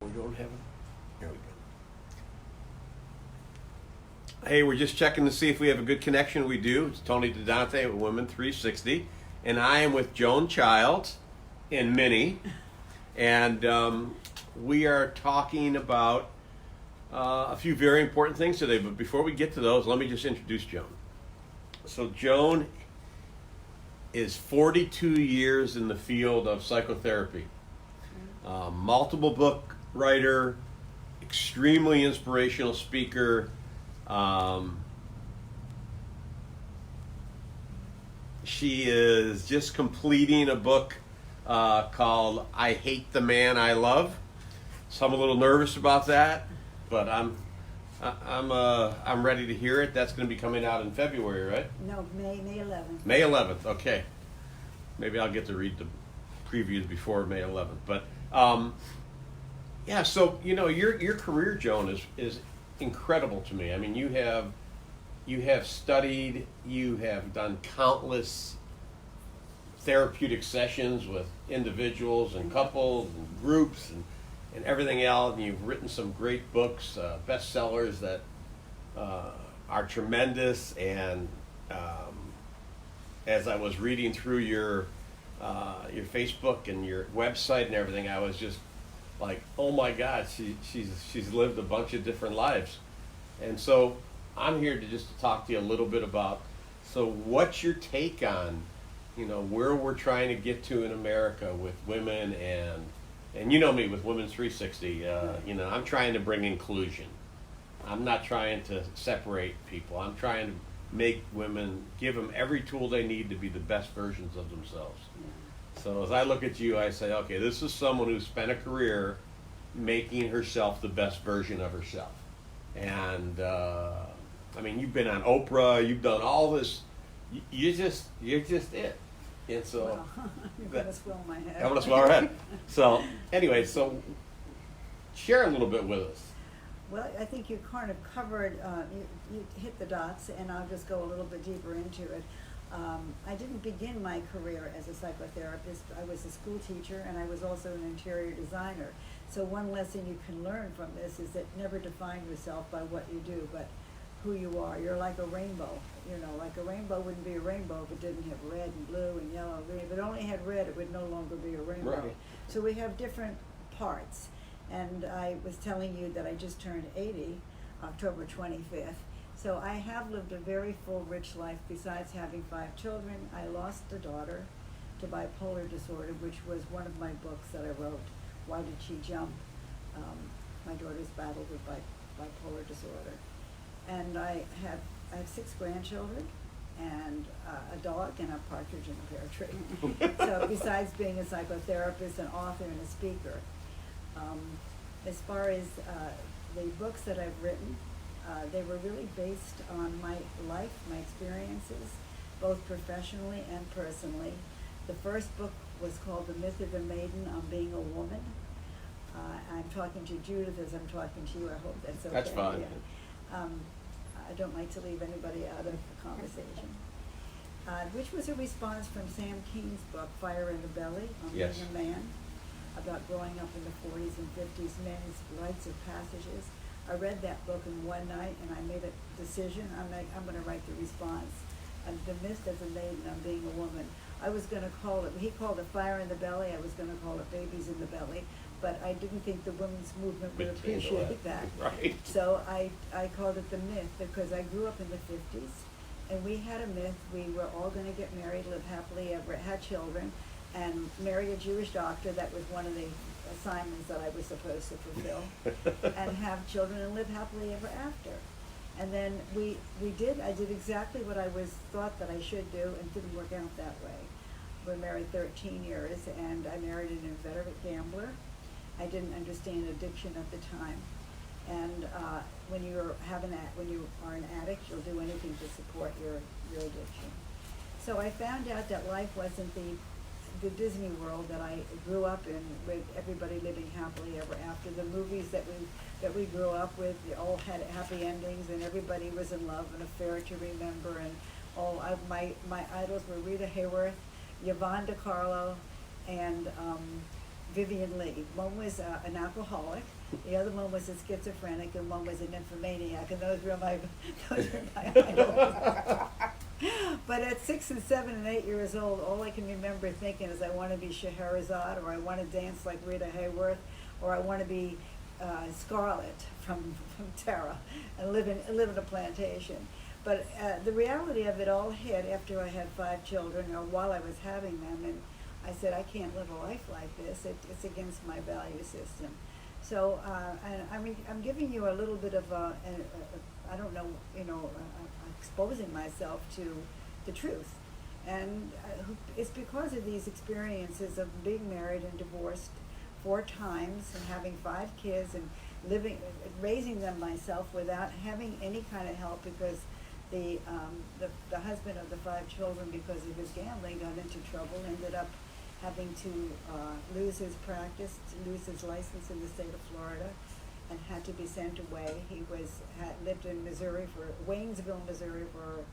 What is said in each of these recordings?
We don't have it. Here we go. Hey, we're just checking to see if we have a good connection. We do. It's Tony Dante with Women 360, and I am with Joan Childs and Minnie, and we are talking about a few very important things today. But before we get to those, let me just introduce Joan. So Joan is 42 years in the field of psychotherapy, multiple book writer, extremely inspirational speaker. She is just completing a book called "I Hate the Man I Love." So I'm a little nervous about that, but I'm ready to hear it. That's going to be coming out in February, right? No, May 11th. May 11th. Okay, maybe I'll get to read the previews before May 11th. But yeah, so your career, Joan, is incredible to me. I mean, you have studied, you have done countless therapeutic sessions with individuals and couples and groups and everything else, and you've written some great books, bestsellers that are tremendous. And as I was reading through your Facebook and your website and everything, I was just like, oh my God, she's lived a bunch of different lives. And so I'm here to just talk to you a little bit about, so what's your take on, where we're trying to get to in America with women and you know me with Women's 360, I'm trying to bring inclusion. I'm not trying to separate people. I'm trying to make women, give them every tool they need to be the best versions of themselves. So as I look at you, I say, okay, this is someone who spent a career making herself the best version of herself. And I mean, you've been on Oprah, you've done all this. You're just it. And so Well, you're going to swell my head. I'm gonna swell her head. So anyway, so share a little bit with us. Well, I think you kind of covered, you hit the dots, and I'll just go a little bit deeper into it. I didn't begin my career as a psychotherapist. I was a school teacher, and I was also an interior designer. So one lesson you can learn from this is that never define yourself by what you do, but who you are. You're like a rainbow. Like a rainbow wouldn't be a rainbow if it didn't have red and blue and yellow and green. If it only had red, it would no longer be a rainbow. Right. So we have different parts. And I was telling you that I just turned 80, October 25th. So I have lived a very full, rich life besides having 5 children. I lost a daughter to bipolar disorder, which was one of my books that I wrote, Why Did She Jump? My daughter's battled with bipolar disorder. And I have 6 grandchildren and a dog and a partridge in a pear tree. So besides being a psychotherapist, an author, and a speaker. As far as the books that I've written, they were really based on my life, my experiences, both professionally and personally. The first book was called The Myth of the Maiden on Being a Woman. I'm talking to Judith as I'm talking to you. I hope that's okay. That's fine. Yeah. I don't like to leave anybody out of the conversation. Which was a response from Sam Keene's book, Fire in the Belly, on Yes. Being a Man, about growing up in the 40s and 50s, men's rites of passages. I read that book in one night, and I made a decision. I'm going to write the response. The Myth of the Maiden on Being a Woman. I was going to call it, he called it Fire in the Belly, I was going to call it Babies in the Belly, but I didn't think the women's movement would appreciate that. Right. So I called it The Myth because I grew up in the 50s, and we had a myth. We were all going to get married, live happily ever, had children, and marry a Jewish doctor. That was one of the assignments that I was supposed to fulfill, and have children and live happily ever after. And then I did exactly what I thought that I should do, and didn't work out that way. We're married 13 years, and I married an inveterate gambler. I didn't understand addiction at the time. And when you are an addict, you'll do anything to support your addiction. So I found out that life wasn't the Disney world that I grew up in, with everybody living happily ever after. The movies that we grew up with, they all had happy endings, and everybody was in love, and A Fair to Remember, and all. My idols were Rita Hayworth, Yvonne DiCarlo, and Vivian Lee. One was an alcoholic, the other one was a schizophrenic, and one was an nymphomaniac, and those were my idols. But at 6 and 7 and 8 years old, all I can remember thinking is I want to be Scheherazade, or I want to dance like Rita Hayworth, or I want to be Scarlet from Tara, and live in a plantation. But the reality of it all hit after I had 5 children, or while I was having them, and I said, I can't live a life like this. It's against my value system. So I'm giving you a little bit of I don't know, exposing myself to the truth. And it's because of these experiences of being married and divorced 4 times and having 5 kids and raising them myself without having any kind of help, because the husband of the 5 children, because of his gambling, got into trouble, ended up having to lose his practice, to lose his license in the state of Florida, and had to be sent away. He had lived in Waynesville, Missouri for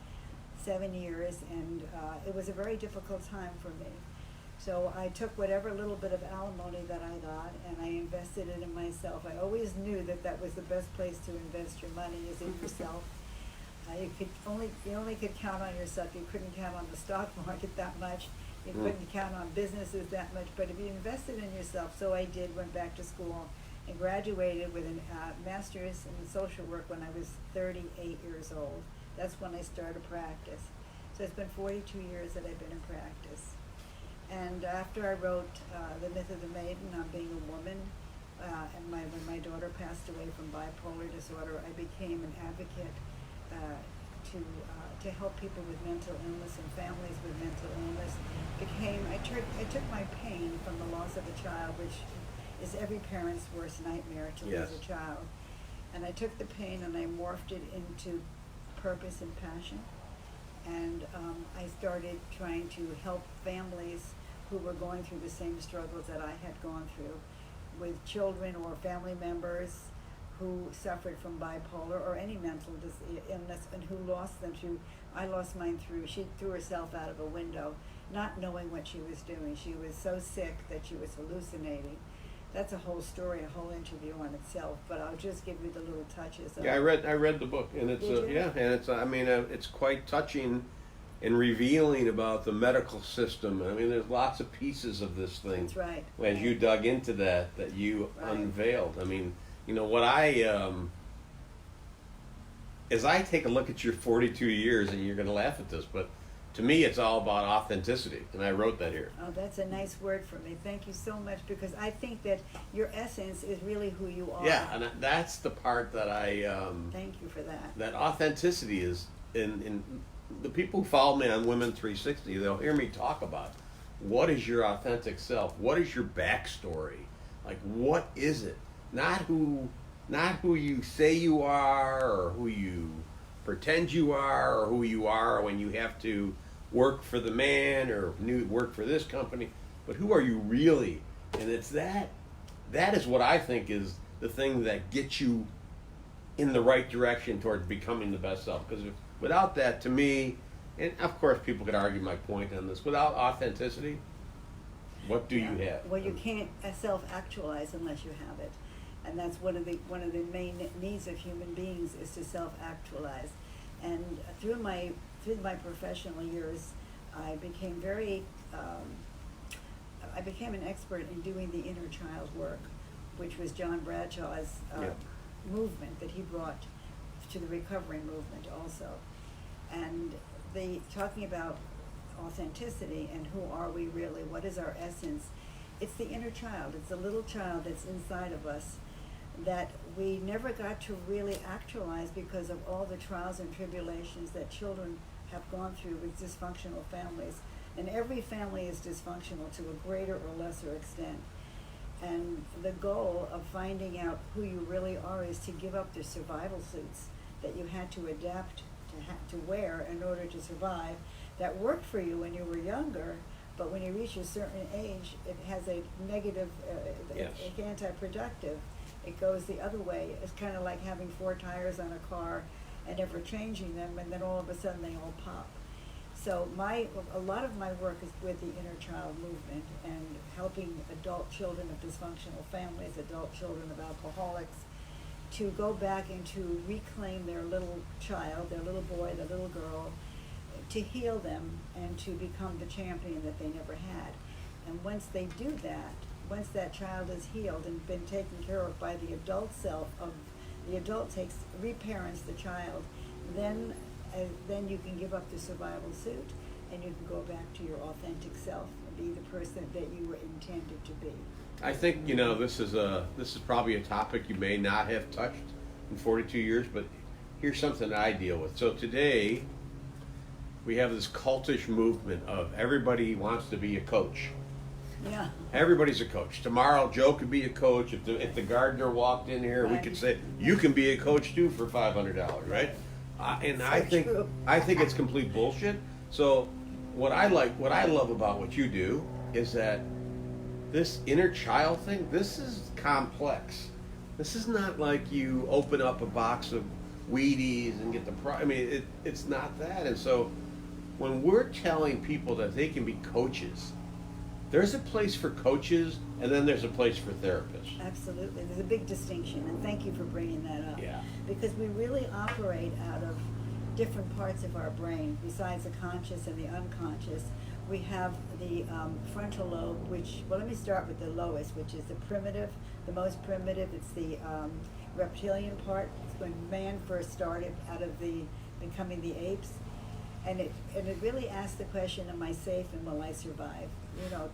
7 years, and it was a very difficult time for me. So I took whatever little bit of alimony that I got, and I invested it in myself. I always knew that was the best place to invest your money, is in yourself. You only could count on yourself. You couldn't count on the stock market that much. You couldn't count on businesses that much. But if you invested in yourself, so I did, went back to school and graduated with a master's in social work when I was 38 years old. That's when I started practice. So it's been 42 years that I've been in practice. And after I wrote The Myth of the Maiden on being a woman, and when my daughter passed away from bipolar disorder, I became an advocate to help people with mental illness and families with mental illness. I took my pain from the loss of a child, which is every parent's worst nightmare, to lose a child. And I took the pain and I morphed it into purpose and passion. And I started trying to help families who were going through the same struggles that I had gone through, with children or family members who suffered from bipolar or any mental illness, and who lost them through, I lost mine through, she threw herself out of a window, not knowing what she was doing. She was so sick that she was hallucinating. That's a whole story, a whole interview on itself, but I'll just give you the little touches. Yeah, I read the book, and it's it's quite touching and revealing about the medical system. I mean, there's lots of pieces of this thing. That's right. As you dug into that you unveiled. I mean, what as I take a look at your 42 years, and you're going to laugh at this, but to me, it's all about authenticity, and I wrote that here. Oh, that's a nice word for me. Thank you so much, because I think that your essence is really who you are. Yeah, and that's the part that thank you for that. That authenticity is in the people who follow me on Women 360. They'll hear me talk about what is your authentic self, what is your backstory, like what is it? Not who you say you are, or who you pretend you are, or who you are when you have to work for the man or work for this company, but who are you really? And it's that is what I think is the thing that gets you in the right direction towards becoming the best self. Because without that, to me, and of course people could argue my point on this, without authenticity, what do you have? Well, you can't self-actualize unless you have it. And that's one of the main needs of human beings, is to self-actualize. And through my professional years, I became an expert in doing the inner child work, which was John Bradshaw's movement that he brought to the recovery movement also. And talking about authenticity and who are we really, what is our essence, it's the inner child. It's the little child that's inside of us that we never got to really actualize because of all the trials and tribulations that children have gone through with dysfunctional families. And every family is dysfunctional to a greater or lesser extent. And the goal of finding out who you really are is to give up the survival suits that you had to adapt to wear in order to survive, that worked for you when you were younger, but when you reach a certain age, it has a negative, it's anti-productive. It goes the other way. It's kind of like having 4 tires on a car and never changing them, and then all of a sudden they all pop. So a lot of my work is with the inner child movement and helping adult children of dysfunctional families, adult children of alcoholics, to go back and to reclaim their little child, their little boy, their little girl, to heal them and to become the champion that they never had. And once they do that, once that child is healed and been taken care of by the adult self of the adult reparents the child, then you can give up the survival suit and you can go back to your authentic self and be the person that you were intended to be. I think, this is probably a topic you may not have touched in 42 years, but here's something that I deal with. So today we have this cultish movement of everybody wants to be a coach. Yeah. Everybody's a coach. Tomorrow, Joe could be a coach. If the gardener walked in here, we could say you can be a coach too for $500, right? And So I think true. it's complete bullshit. So what I love about what you do is that this inner child thing. This is complex. This is not like you open up a box of Wheaties and get the I mean, it's not that. And so when we're telling people that they can be coaches, there's a place for coaches, and then there's a place for therapists. Absolutely. There's a big distinction, and thank you for bringing that up. Yeah. Because we really operate out of different parts of our brain. Besides the conscious and the unconscious, we have the frontal lobe, let me start with the lowest, which is the most primitive. It's the reptilian part. It's when man first started out of becoming the apes. And it really asks the question, am I safe and will I survive?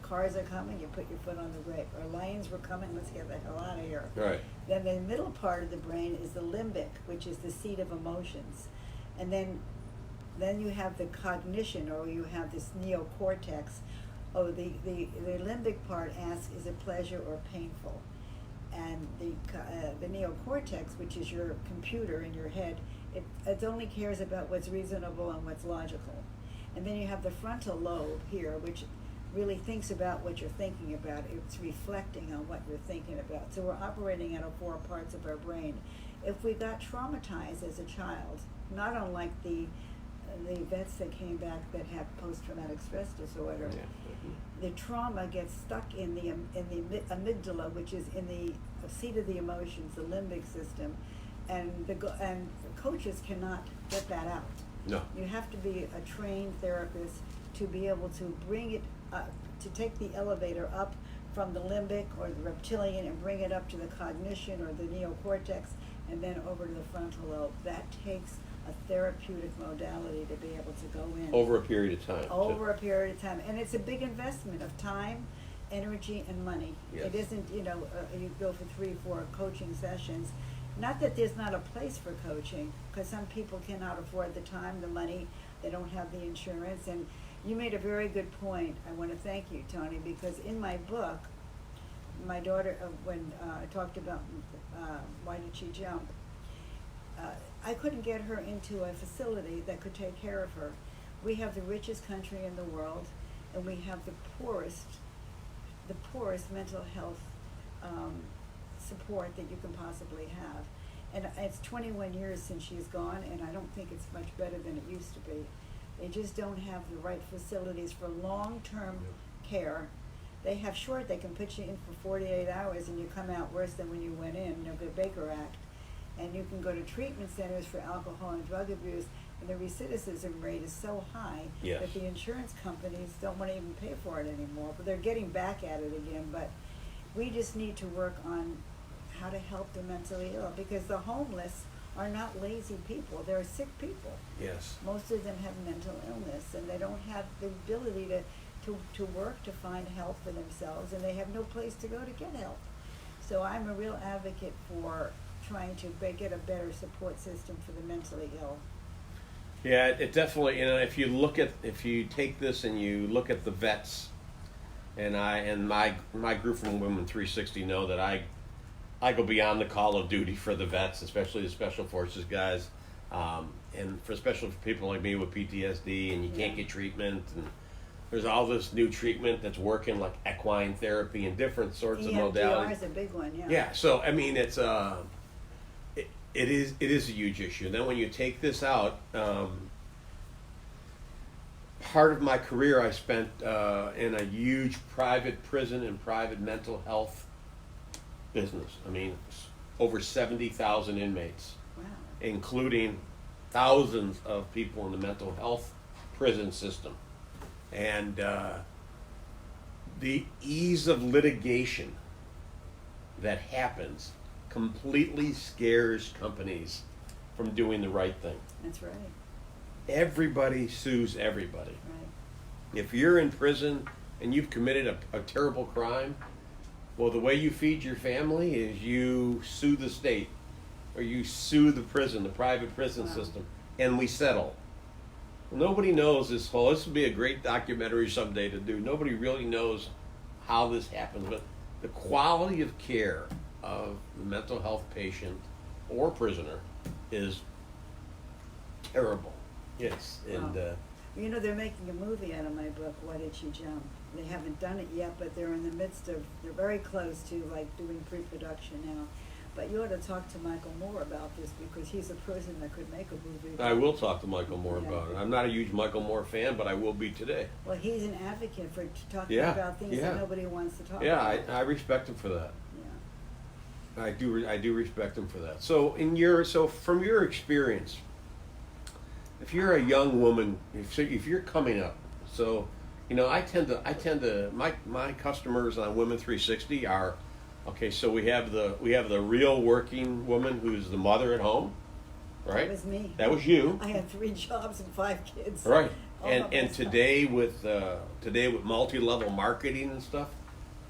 Cars are coming, you put your foot on the brake. Or lions were coming, let's get the hell out of here. Right. Then the middle part of the brain is the limbic, which is the seat of emotions. And then you have the cognition, or you have this neocortex. Oh, the limbic part asks, is it pleasure or painful? And the neocortex, which is your computer in your head, it only cares about what's reasonable and what's logical. And then you have the frontal lobe here, which really thinks about what you're thinking about. It's reflecting on what you're thinking about. So we're operating out of 4 parts of our brain. If we got traumatized as a child, not unlike the vets that came back that have post-traumatic stress disorder, the trauma gets stuck in the amygdala, which is in the seat of the emotions, the limbic system, and coaches cannot get that out. No. You have to be a trained therapist to be able to bring it up, to take the elevator up from the limbic or the reptilian and bring it up to the cognition or the neocortex and then over to the frontal lobe. That takes a therapeutic modality to be able to go in. Over a period of time. Over a period of time. And it's a big investment of time, energy, and money. Yes. It isn't, you go for 3-4 coaching sessions. Not that there's not a place for coaching, because some people cannot afford the time, the money, they don't have the insurance. And you made a very good point. I want to thank you, Tony, because in my book, my daughter, when I talked about why did she jump, I couldn't get her into a facility that could take care of her. We have the richest country in the world, and we have the poorest mental health support that you can possibly have. And it's 21 years since she's gone, and I don't think it's much better than it used to be. They just don't have the right facilities for long-term care. They have they can put you in for 48 hours and you come out worse than when you went in, the Baker Act. And you can go to treatment centers for alcohol and drug abuse, and the recidivism rate is so high that the insurance companies don't want to even pay for it anymore. But they're getting back at it again. But we just need to work on how to help the mentally ill, because the homeless are not lazy people. They're sick people. Yes. Most of them have mental illness, and they don't have the ability to work to find help for themselves, and they have no place to go to get help. So I'm a real advocate for trying to get a better support system for the mentally ill. Yeah, it definitely, if you take this and you look at the vets, and my group from Women 360 know that I go beyond the call of duty for the vets, especially the special forces guys, and for people like me with PTSD, and you can't get treatment, and there's all this new treatment that's working, like equine therapy and different sorts of modalities. EMDR is a big one, yeah. Yeah, so I mean, it's it is a huge issue. And then when you take this out, part of my career I spent in a huge private prison and private mental health business. I mean, over 70,000 inmates, Wow. including thousands of people in the mental health prison system. And the ease of litigation that happens completely scares companies from doing the right thing. That's right. Everybody sues everybody. Right. If you're in prison and you've committed a terrible crime, well, the way you feed your family is you sue the state or you sue the prison, the private prison Wow. system, and we settle. Nobody knows this whole, this would be a great documentary someday to do. Nobody really knows how this happens, but the quality of care of the mental health patient or prisoner is terrible. Yes, and Wow. You know, they're making a movie out of my book, Why Did She Jump? They haven't done it yet, but they're in the midst of, they're very close to like doing pre-production now. But you ought to talk to Michael Moore about this because he's a person that could make a movie. I will talk to Michael Moore Yeah. about it. I'm not a huge Michael Moore fan, but I will be today. Well, he's an advocate for talking Yeah, about things yeah. that nobody wants to talk Yeah, about. I respect him for that. Yeah. I do respect him for that. So from your experience, if you're a young woman, if you're coming up, so you know, I tend to my customers on Women 360 are okay. So we have the real working woman who's the mother at home, right? That was me. That was you, I had 3 jobs and 5 kids. right? All And by and myself. today with multi-level marketing and stuff,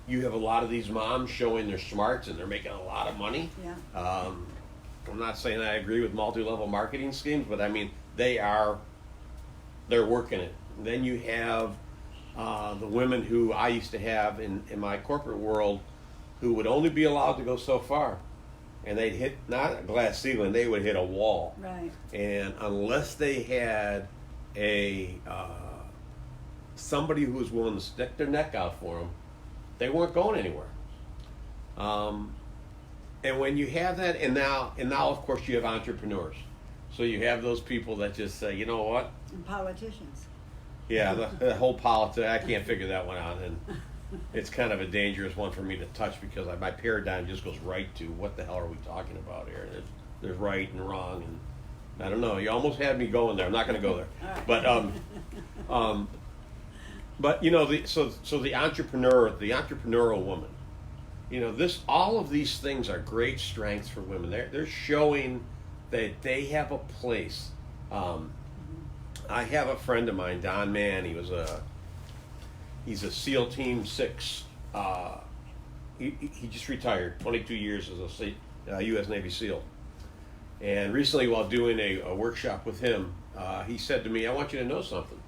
you have a lot of these moms showing their smarts and they're making a lot of money. Yeah. I'm not saying I agree with multi-level marketing schemes, but I mean they're working it. And then you have the women who I used to have in my corporate world who would only be allowed to go so far. And they'd hit not a glass ceiling, they would hit a wall. Right. And unless they had a somebody who was willing to stick their neck out for them, they weren't going anywhere. And when you have that, and now of course you have entrepreneurs. So you have those people that just say, you know what? And politicians. Yeah, the whole politics, I can't figure that one out. And it's kind of a dangerous one for me to touch because my paradigm just goes right to what the hell are we talking about here? There's right and wrong, and I don't know. You almost had me going there. I'm not going to go there. All right. But you know, the entrepreneurial woman. You know, all of these things are great strengths for women. They're showing that they have a place. I have a friend of mine, Don Mann. He's a SEAL Team 6. He just retired, 22 years as a U.S. Navy SEAL. And recently, while doing a workshop with him, he said to me, "I want you to know something."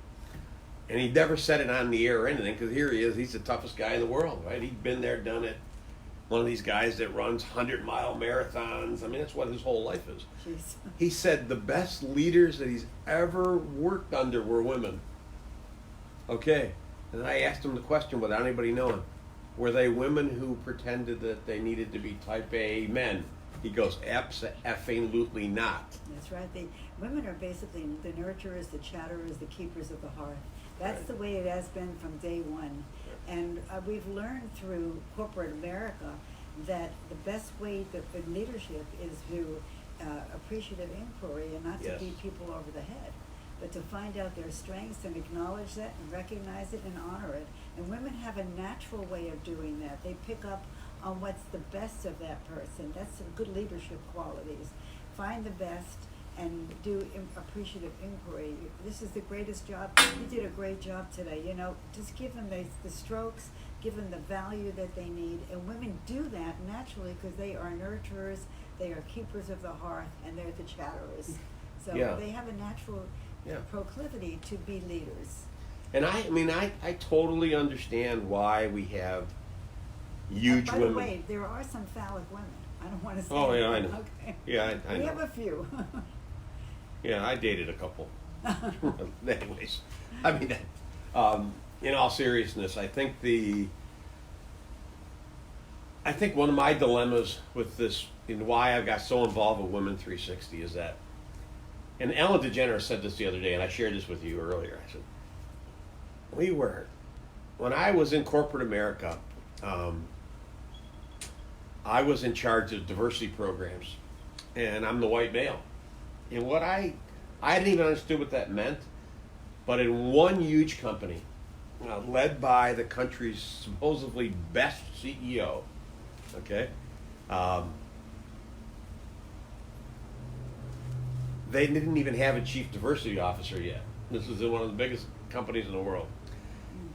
And he never said it on the air or anything because here he is. He's the toughest guy in the world, right? He'd been there, done it. One of these guys that runs 100-mile marathons. I mean, that's what his whole life is. Jeez. He said the best leaders that he's ever worked under were women. Okay. And I asked him the question without anybody knowing. Were they women who pretended that they needed to be type A men? He goes, absolutely not. That's right. Women are basically the nurturers, the chatterers, the keepers of the hearth. That's Right. the way it has been from day one. And we've learned through corporate America that the best way for leadership is through appreciative inquiry and not to Yes. beat people over the head, but to find out their strengths and acknowledge that and recognize it and honor it. And women have a natural way of doing that. They pick up on what's the best of that person. That's some good leadership qualities. Find the best and do appreciative inquiry. This is the greatest job. You did a great job today. You know, just give them the strokes, give them the value that they need. And women do that naturally because they are nurturers, they are keepers of the hearth, and they're the chatterers. So Yeah. they have a natural proclivity to be leaders. And I totally understand why we have huge By women. the way, there are some phallic women. I don't want to say Oh, yeah, I anything. know. Okay. Yeah, I We know. have a few. Yeah, I dated a couple. Anyways, I mean, in all seriousness, I think one of my dilemmas with this and why I got so involved with Women 360 is that, and Ellen DeGeneres said this the other day, and I shared this with you earlier. I said, when I was in corporate America, I was in charge of diversity programs, and I'm the white male. And I didn't even understand what that meant, but in one huge company, led by the country's supposedly best CEO, okay, they didn't even have a chief diversity officer yet. This is in one of the biggest companies in the world.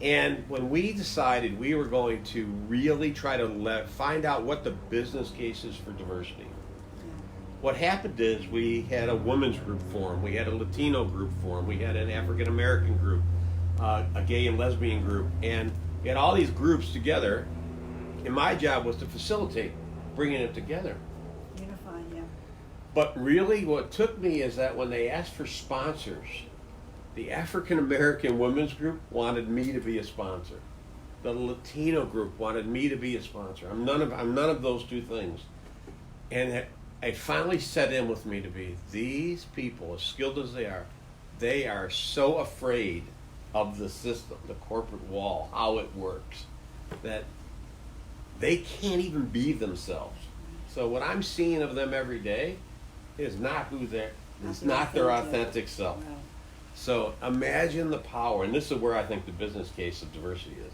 And when we decided we were going to really try to find out what the business case is for diversity, what happened is we had a women's group form, we had a Latino group form, we had an African American group, a gay and lesbian group, and we had all these groups together, and my job was to facilitate bringing it together. Unifying, yeah. But really what took me is that when they asked for sponsors, the African American women's group wanted me to be a sponsor. The Latino group wanted me to be a sponsor. I'm none of those two things. And I finally set in with me to be, these people, as skilled as they are so afraid of the system, the corporate wall, how it works, that they can't even be themselves. So what I'm seeing of them every day is not who they're, it's not their authentic self. Right. So imagine the power, and this is where I think the business case of diversity is.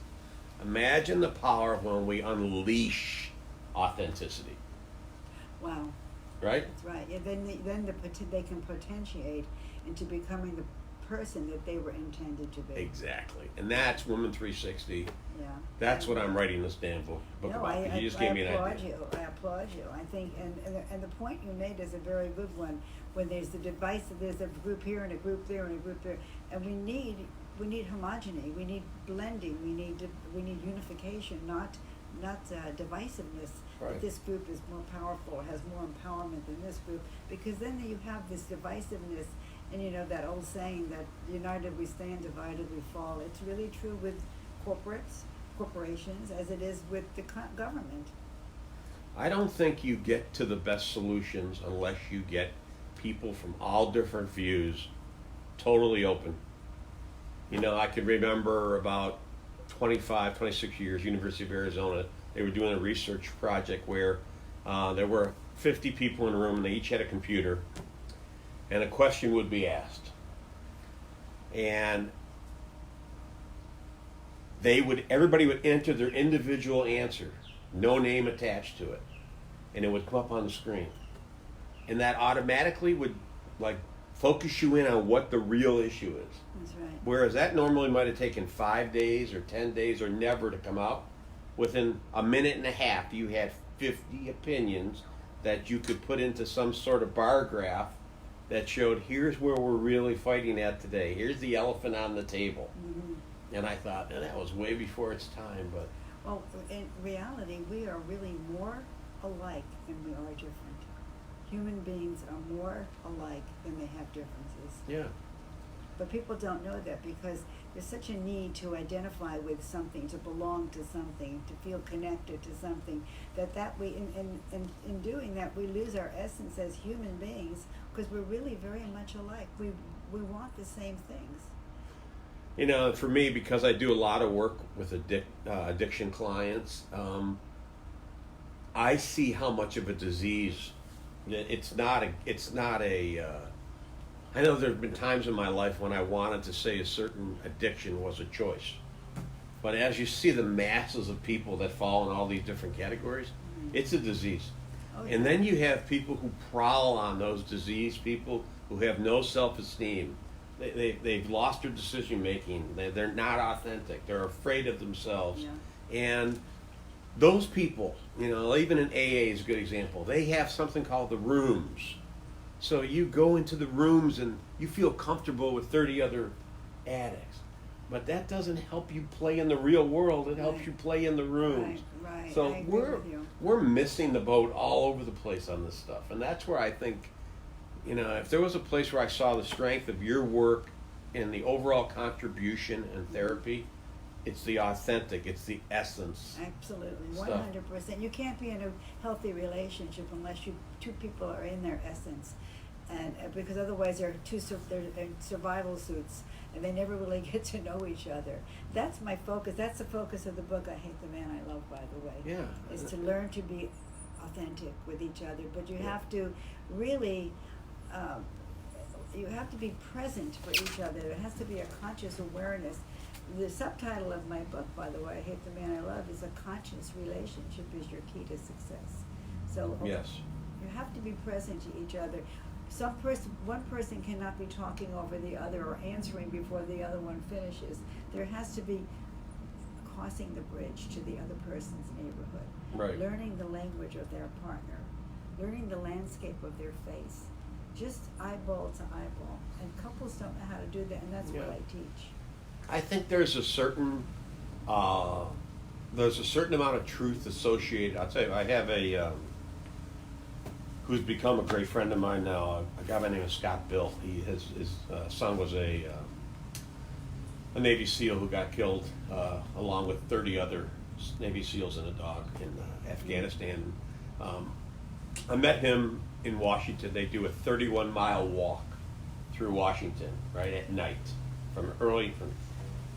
Imagine the power of when we unleash authenticity. Wow. Right? That's right. Yeah, they can potentiate into becoming the person that they were intended to be. Exactly. And that's Women 360. Yeah. That's what I'm writing this damn book about. You just gave me an idea. I applaud you. I think, and the point you made is a very good one. When there's there's a group here and a group there and a group there, and we need homogeny. We need blending. We need unification, not divisiveness. Right. That this group is more powerful, has more empowerment than this group, because then you have this divisiveness. And you know that old saying that united we stand, divided we fall. It's really true with corporations, as it is with the government. I don't think you get to the best solutions unless you get people from all different views totally open. You know, I could remember about 25, 26 years, University of Arizona, they were doing a research project where there were 50 people in a room and they each had a computer, and a question would be asked. And everybody would enter their individual answer, no name attached to it, and it would come up on the screen. And that automatically would focus you in on what the real issue is. That's right. Whereas that normally might have taken 5 days or 10 days or never to come out. Within a minute and a half, you had 50 opinions that you could put into some sort of bar graph that showed, here's where we're really fighting at today. Here's the elephant on the table. Mm-hmm. And I thought, that was way before its time. But well, in reality, we are really more alike than we are different. Human beings are more alike than they have differences. Yeah. But people don't know that because there's such a need to identify with something, to belong to something, to feel connected to something, that we, in doing that, we lose our essence as human beings because we're really very much alike. We want the same things. You know, for me, because I do a lot of work with addiction clients, I see how much of a disease. It's not a. I know there have been times in my life when I wanted to say a certain addiction was a choice, but as you see the masses of people that fall in all these different categories, it's a disease. Oh, yeah. And then you have people who prowl on those diseased people who have no self-esteem. They've lost their decision making. They're not authentic. They're afraid of themselves. Yeah. And those people, you know, even in AA is a good example. They have something called the rooms. So you go into the rooms and you feel comfortable with 30 other addicts. But that doesn't help you play in the real world. It helps you play in the rooms. Right. So we're missing the boat all over the place on this stuff. And that's where I think, you know, if there was a place where I saw the strength of your work and the overall contribution and therapy, it's the authentic, it's the essence. Absolutely, 100%. You can't be in a healthy relationship unless two people are in their essence. and because otherwise they're in survival suits, and they never really get to know each other. That's my focus. That's the focus of the book, I Hate the Man I Love, by the way. Yeah. Is to learn to be authentic with each other, but you have to really, you have to be present for each other. There has to be a conscious awareness. The subtitle of my book, by the way, I Hate the Man I Love, is a conscious relationship is your key to success. So Yes. you have to be present to each other. One person cannot be talking over the other or answering before the other one finishes. There has to be crossing the bridge to the other person's neighborhood. Right. Learning the language of their partner, learning the landscape of their face, just eyeball to eyeball. And couples don't know how to do that, and that's what Yeah. I teach. I think there's a certain amount of truth associated. I'll tell you, I have a who's become a great friend of mine now. A guy by the name of Scott Bill. His son was a Navy SEAL who got killed along with 30 other Navy SEALs and a dog in Afghanistan. I met him in Washington. They do a 31-mile walk through Washington, right, at night,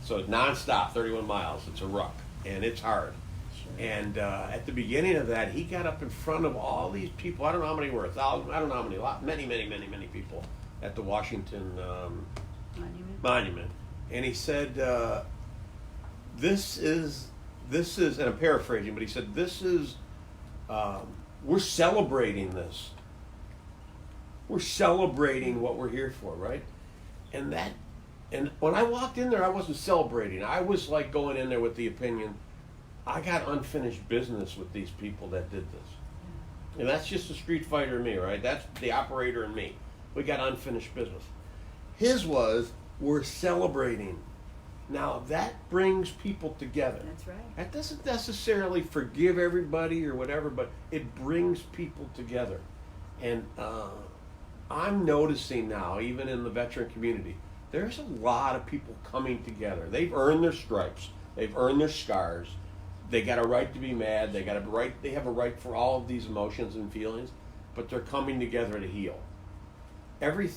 so it's nonstop, 31 miles. It's a ruck, and it's hard. Sure. And at the beginning of that, he got up in front of all these people. I don't know how many were, 1,000, I don't know how many, many people at the Washington Monument. And he said, this is, and I'm paraphrasing, but he said, we're celebrating this. We're celebrating what we're here for, right? And when I walked in there, I wasn't celebrating. I was like going in there with the opinion, I got unfinished business with these people that did this. And that's just the street fighter in me, right? That's the operator in me. We got unfinished business. His was, we're celebrating. Now, that brings people together. That's right. That doesn't necessarily forgive everybody or whatever, but it brings people together. And I'm noticing now, even in the veteran community, there's a lot of people coming together. They've earned their stripes. They've earned their scars. They got a right to be mad. They have a right for all of these emotions and feelings, but they're coming together to heal. Every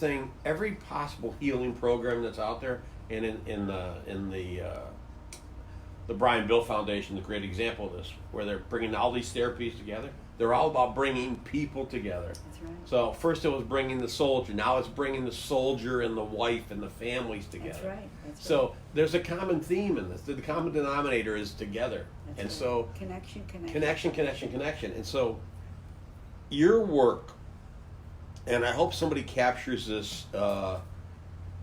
possible healing program that's out there, and in the Brian Bill Foundation, the great example of this, where they're bringing all these therapies together. They're all about bringing people together. That's right. So first it was bringing the soldier. Now it's bringing the soldier and the wife and the families together. That's right. That's So right. there's a common theme in this. The common denominator is together. That's And right. so Connection. And so your work, and I hope somebody captures this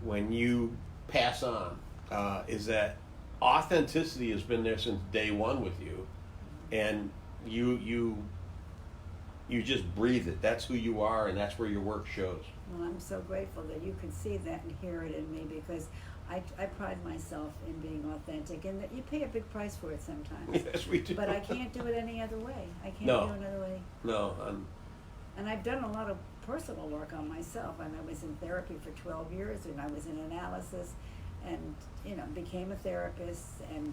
when you pass on, is that authenticity has been there since day one with you, and you just breathe it. That's who you are, and that's where your work shows. Well, I'm so grateful that you can see that and hear it in me, because I pride myself in being authentic, and that you pay a big price for it sometimes. Yes, we do. But I can't do it any other way. I can't No. do it another way. No, And I've done a lot of personal work on myself. I was in therapy for 12 years, and I was in analysis, and became a therapist. And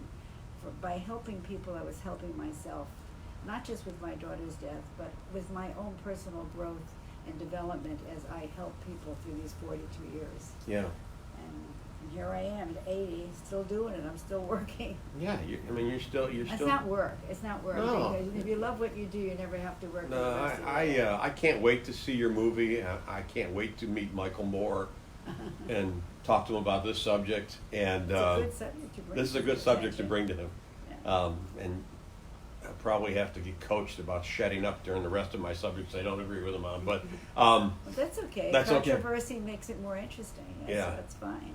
by helping people, I was helping myself, not just with my daughter's death, but with my own personal growth and development as I help people through these 42 years. yeah. And here I am at 80, still doing it. I'm still working. Yeah, you're still. It's not work. It's not work. No. Because if you love what you do, you never have to work. for the No, rest of your life. I can't wait to see your movie. I can't wait to meet Michael Moore and talk to him about this subject. And It's a good subject to bring. this is a good subject to bring to him. Yeah. And I'll probably have to get coached about shutting up during the rest of my subjects I don't agree with him on. But Well, that's okay. That's okay. Controversy makes it more interesting. Yeah. That's fine.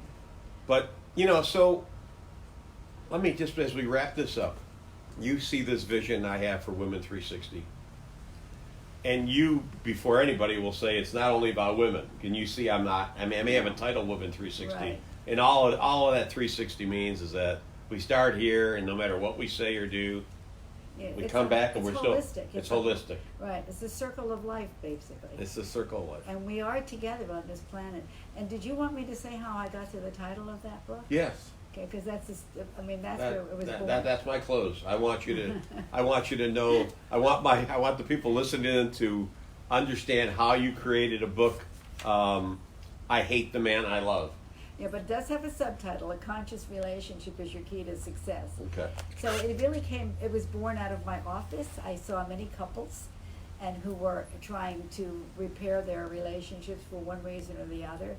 But, so let me just, as we wrap this up, you see this vision I have for Women 360. And you, before anybody, will say it's not only about women. Can you see I may have a title, Women 360. Right. And all of that 360 means is that we start here, and no matter what we say or do, Yeah, we it's come back and it's we're still, holistic. it's holistic. Right. It's the circle of life, basically. It's the circle of life. And we are together on this planet. And did you want me to say how I got to the title of that book? Yes. Okay, because that's where it was born. That's my close. I want you to know. I want the people listening in to understand how you created a book I hate the man I love. Yeah, but it does have a subtitle, A Conscious Relationship is Your Key to Success. Okay. So it really it was born out of my office. I saw many couples and who were trying to repair their relationships for one reason or the other.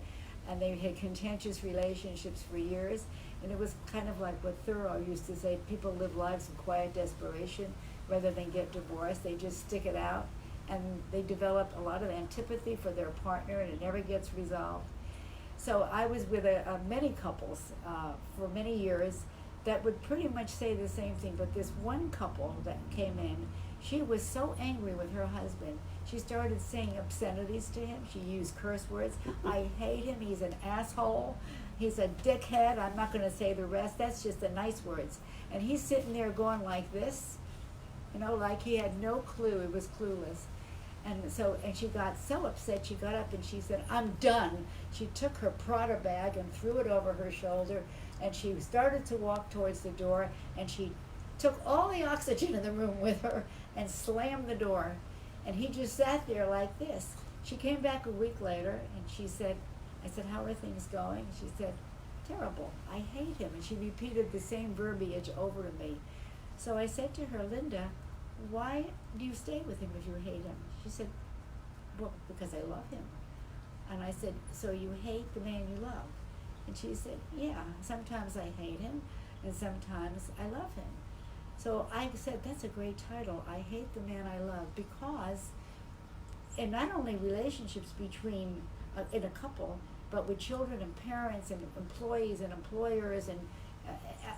And they had contentious relationships for years. And it was kind of like what Thoreau used to say, people live lives of quiet desperation rather than get divorced. They just stick it out. And they develop a lot of antipathy for their partner, and it never gets resolved. So I was with many couples for many years that would pretty much say the same thing, but this one couple that came in, she was so angry with her husband. She started saying obscenities to him. She used curse words. I hate him. He's an asshole. He's a dickhead. I'm not going to say the rest. That's just the nice words. And he's sitting there going like this, like he had no clue. He was clueless. And she got so upset, she got up and she said, I'm done. She took her Prada bag and threw it over her shoulder, and she started to walk towards the door, and she took all the oxygen in the room with her and slammed the door. And he just sat there like this. She came back a week later, and I said, how are things going? And she said, terrible. I hate him. And she repeated the same verbiage over to me. So I said to her, Linda, why do you stay with him if you hate him? She said, well, because I love him. And I said, so you hate the man you love? And she said, yeah, sometimes I hate him, and sometimes I love him. So I said, that's a great title, I Hate the Man I Love, because in not only relationships between, in a couple, but with children and parents and employees and employers and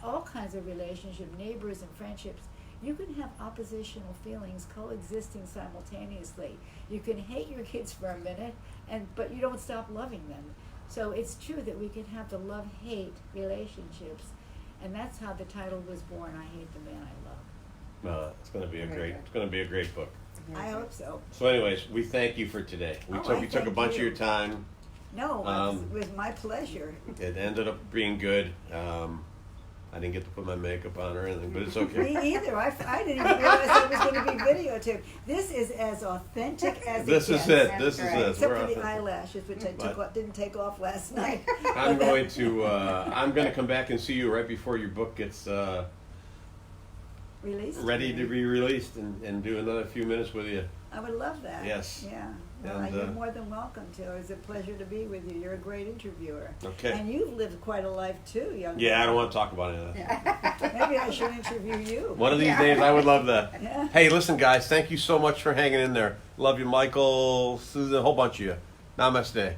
all kinds of relationships, neighbors and friendships, you can have oppositional feelings coexisting simultaneously. You can hate your kids for a minute, but you don't stop loving them. So it's true that we can have the love-hate relationships, and that's how the title was born, I Hate the Man I Love. No, it's going to be a great book. I hope so. So anyways, we thank you for today. We took a bunch of your time. No, it was my pleasure. It ended up being good. I didn't get to put my makeup on or anything, but it's okay. Me either. I didn't even realize it was going to be videotaped. This is as authentic as this it is gets. it. This is it. Except for the eyelashes, which I didn't take off last night. I'm going to come back and see you right before your book gets released. Ready to be released and do another few minutes with you. I would love that. Yes. Yeah. Well, you're more than welcome to. It was a pleasure to be with you. You're a great interviewer. Okay. And you've lived quite a life too, young man. Yeah, I don't want to talk about it. Maybe I should interview you. One of these days, I would love that. Yeah. Hey, listen, guys, thank you so much for hanging in there. Love you, Michael, Susan, a whole bunch of you. Namaste.